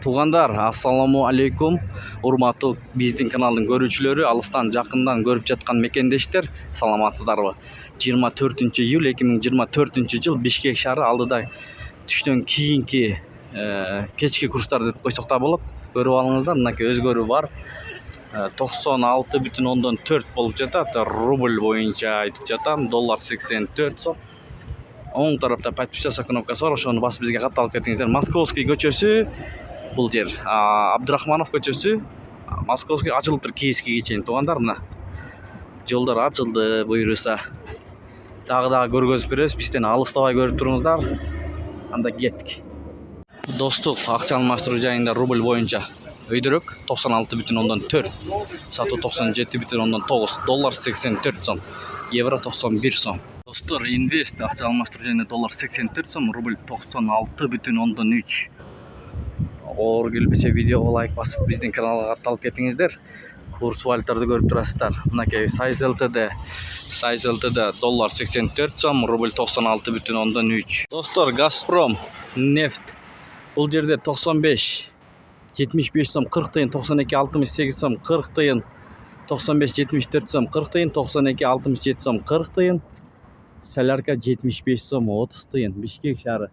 Туғандар, ассаламу алейкум. Урматтуу биздин каналдын көрүүчүлөрү, алыстан жакындан көрүп жаткан мекендештер, саламатсыздарбы? 24 июль 2024 жыл Бишкек шаары алдыда түштөн кийинки кечки курстар деп койсок да болот. Көрүп алыңыздар, мынакей өзгөрүү бар. 96,4 болуп жатат. Рубль боюнча айтып жатам, доллар 84 сом. Оң тарапта подписаться кнопкасы бар, ошону басып бизге катталып кетиңиздер. Московский көчөсү бул жер, Абдрахманов көчөсү, Московский ачылыптыр Киевскийге чейин. Туугандар, мына жолдор ачылды буюрса. Дагы көргөзүп беребиз, бизден алыстабай көрүп туруңуздар. Анда кеттик. Достук, акча алмаштыруу жайында рубль боюнча өйдөрөк 96,4, сатуу 97,9, доллар 84 сом, евро 91 сом. Достор, инвест акча алмаштыруу жайында доллар 84 сом, рубль 96,3. Оор келбесе видеого лайк басып биздин каналга катталып кетиңиздер. Курс валюталарды көрүп турасыздар. Мынакей Сайз ЛТД доллар 84 сом, рубль 96,3. Достор, Газпром нефть бул жерде 95 75 сом 40 тыйын, 92 68 сом 40 тыйын, 95 74 сом 40 тыйын, 92 67 сом 40 тыйын. Солярка 75 сом 30 тыйын. Бишкек шаары